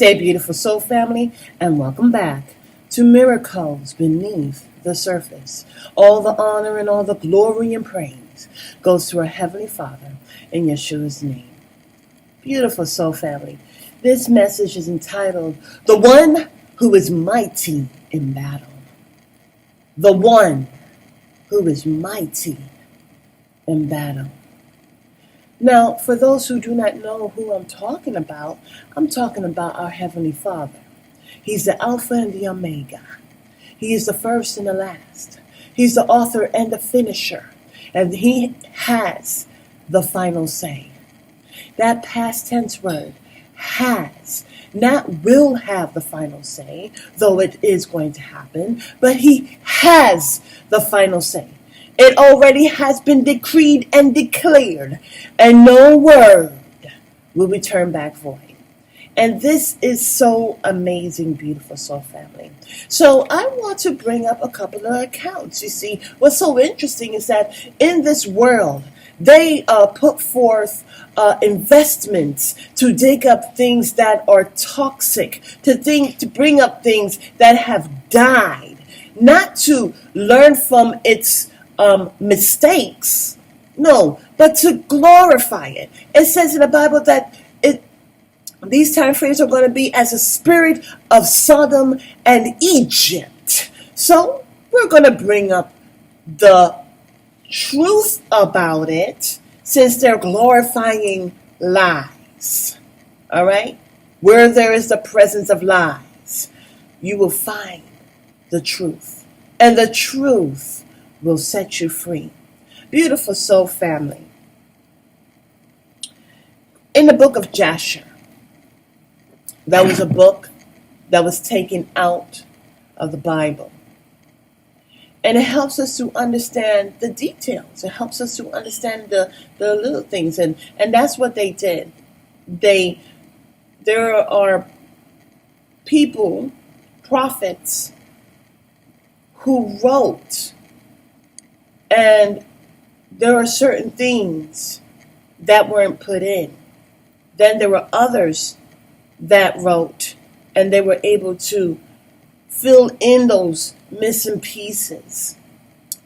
day, beautiful soul family, and welcome back to Miracles Beneath the Surface. All the honor and all the glory and praise goes to our Heavenly Father in Yeshua's name. Beautiful soul family, this message is entitled, The One Who is Mighty in Battle. The One Who is Mighty in Battle. Now, for those who do not know who I'm talking about our Heavenly Father. He's the Alpha and the Omega. He is the first and the last. He's the author and the finisher. And he has the final say. That past tense word, has, not will have the final say, though it is going to happen, but he has the final say. It already has been decreed and declared, and no word will return back void. And this is so amazing, beautiful soul family. So I want to bring up a couple of accounts. You see, what's so interesting is that in this world, they put forth investments to dig up things that are toxic, to bring up things that have died, not to learn from its mistakes, no, but to glorify it. It says in the Bible that these time frames are going to be as a spirit of Sodom and Egypt. So we're going to bring up the truth about it, since they're glorifying lies. All right? Where there is the presence of lies, you will find the truth. And the truth will set you free. Beautiful soul family. In the book of Jasher, that was a book that was taken out of the Bible. And it helps us to understand the details. It helps us to understand the little things. And that's what they did. There are people, prophets, who wrote. And there are certain things that weren't put in. Then there were others that wrote. And they were able to fill in those missing pieces.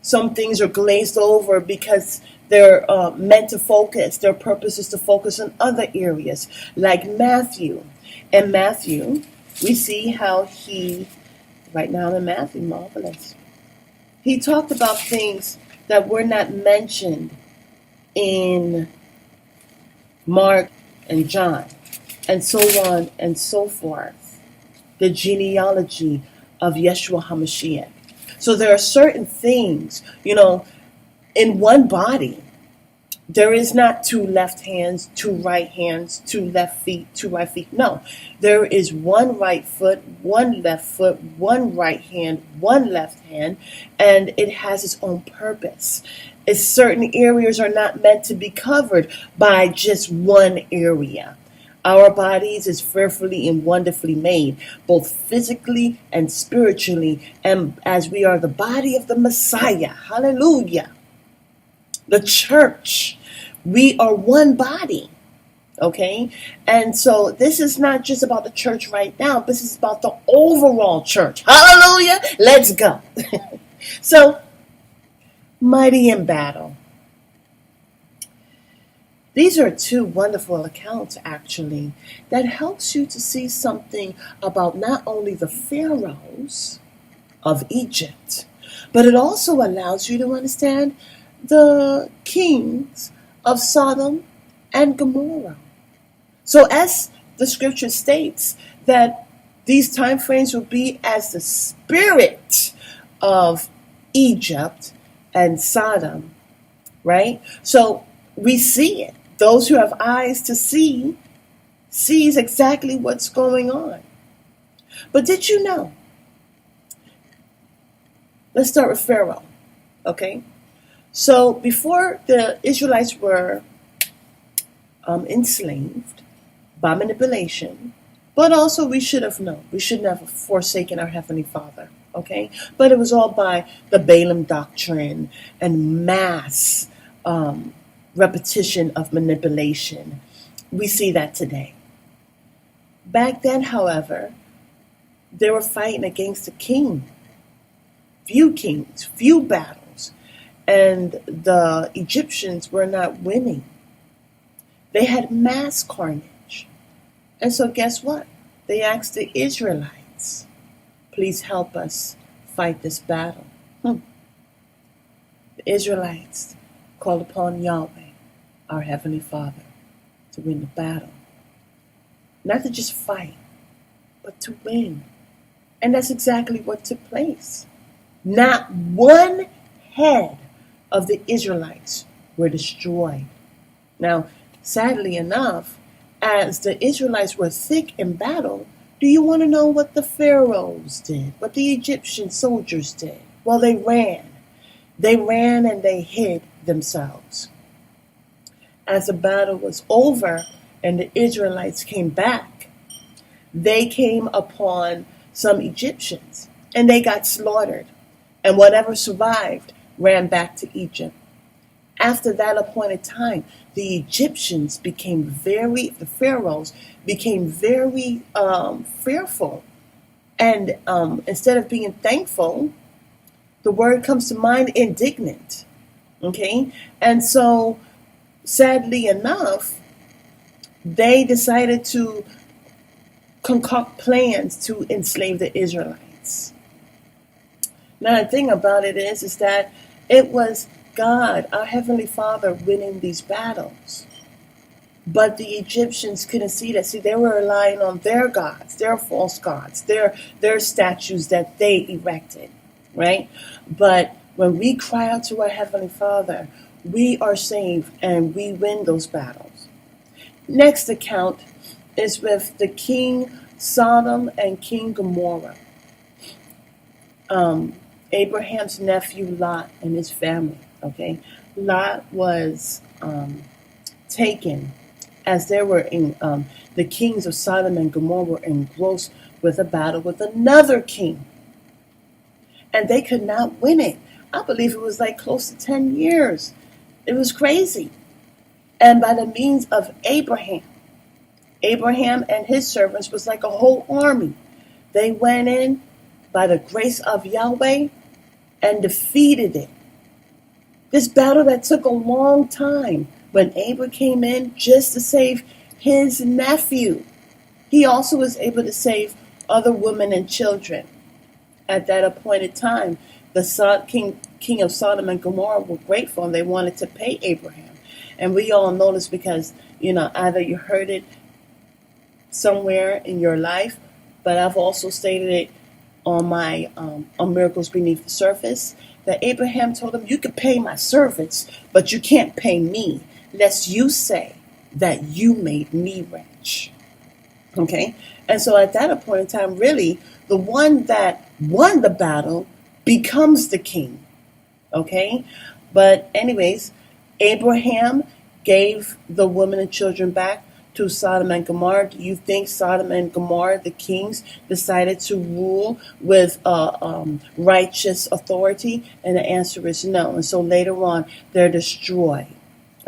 Some things are glazed over because they're meant to focus. Their purpose is to focus on other areas, like Matthew. And Matthew, we see how he, right now in Matthew, marvelous. He talked about things that were not mentioned in Mark and John, and so on and so forth. The genealogy of Yeshua HaMashiach. So there are certain things, in one body, there is not two left hands, two right hands, two left feet, two right feet. No, there is one right foot, one left foot, one right hand, one left hand, and it has its own purpose. Certain areas are not meant to be covered by just one area. Our bodies is fearfully and wonderfully made, both physically and spiritually, and as we are the body of the Messiah. Hallelujah. The church. We are one body. Okay? And so this is not just about the church right now. This is about the overall church. Hallelujah. Let's go. So, mighty in battle. These are two wonderful accounts, actually, that helps you to see something about not only the pharaohs of Egypt, but it also allows you to understand the kings of Sodom and Gomorrah. So as the scripture states that these time frames will be as the spirit of Egypt and Sodom, right? So we see it. Those who have eyes to see sees exactly what's going on. But did you know? Let's start with Pharaoh, okay? So before the Israelites were enslaved by manipulation, but also we should have known. We shouldn't have forsaken our Heavenly Father, okay? But it was all by the Balaam doctrine and mass repetition of manipulation. We see that today. Back then, however, they were fighting against a king. Few kings, few battles. And the Egyptians were not winning. They had mass carnage. And so guess what? They asked the Israelites, please help us fight this battle. The Israelites called upon Yahweh, our Heavenly Father, to win the battle. Not to just fight, but to win. And that's exactly what took place. Not one head of the Israelites were destroyed. Now, sadly enough, as the Israelites were thick in battle, do you want to know what the pharaohs did? What the Egyptian soldiers did? Well, they ran. They ran and they hid themselves. As the battle was over and the Israelites came back, they came upon some Egyptians and they got slaughtered. And whatever survived ran back to Egypt. After that appointed time, the Egyptians the pharaohs became very fearful. And instead of being thankful, the word comes to mind, indignant. Okay? And so, sadly enough, they decided to concoct plans to enslave the Israelites. Now, the thing about it is that it was God, our Heavenly Father, winning these battles. But the Egyptians couldn't see that. See, they were relying on their gods, their false gods, their statues that they erected, right? But when we cry out to our Heavenly Father, we are saved and we win those battles. Next account is with the King Sodom and King Gomorrah. Abraham's nephew Lot and his family. Okay, Lot was taken as they were in the kings of Sodom and Gomorrah were engrossed with a battle with another king, and they could not win it. I believe it was like close to 10 years. It was crazy. And by the means of Abraham and his servants was like a whole army. They went in by the grace of Yahweh and defeated it. This battle that took a long time, when Abraham came in just to save his nephew, he also was able to save other women and children. At that appointed time, the king of Sodom and Gomorrah were grateful and they wanted to pay Abraham. And we all know this because, either you heard it somewhere in your life, but I've also stated it on my on Miracles Beneath the Surface, that Abraham told him, you could pay my servants, but you can't pay me, lest you say that you made me rich. Okay? And so at that point in time, really, the one that won the battle becomes the king. Okay? But anyways, Abraham gave the women and children back to Sodom and Gomorrah. Do you think Sodom and Gomorrah, the kings, decided to rule with righteous authority? And the answer is no. And so later on, they're destroyed,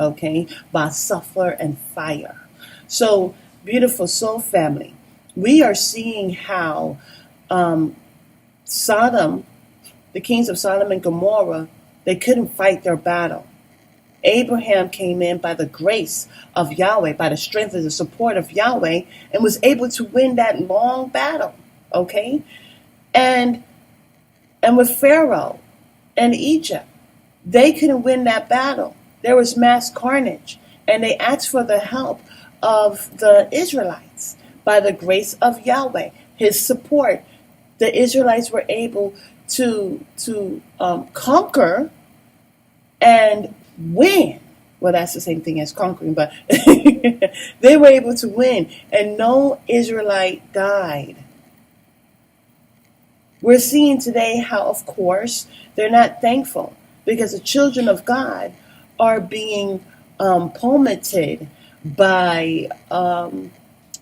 okay, by sulfur and fire. So, beautiful soul family, we are seeing how Sodom, the kings of Sodom and Gomorrah, they couldn't fight their battle. Abraham came in by the grace of Yahweh, by the strength and the support of Yahweh, and was able to win that long battle, okay? And with Pharaoh and Egypt, they couldn't win that battle. There was mass carnage, and they asked for the help of the Israelites. By the grace of Yahweh, his support, the Israelites were able to conquer and win. Well, that's the same thing as conquering, but they were able to win, and no Israelite died. We're seeing today how, of course, they're not thankful because the children of God are being palmated by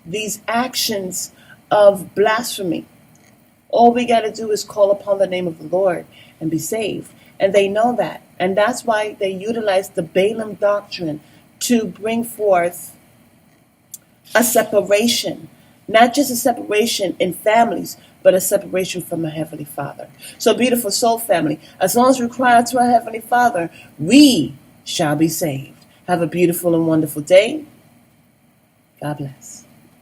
these actions of blasphemy. All we got to do is call upon the name of the Lord and be saved. And they know that. And that's why they utilize the Balaam doctrine to bring forth a separation Not just a separation in families, but a separation from a Heavenly Father. So, beautiful soul family, as long as we cry out to our Heavenly Father, we shall be saved. Have a beautiful and wonderful day. God bless.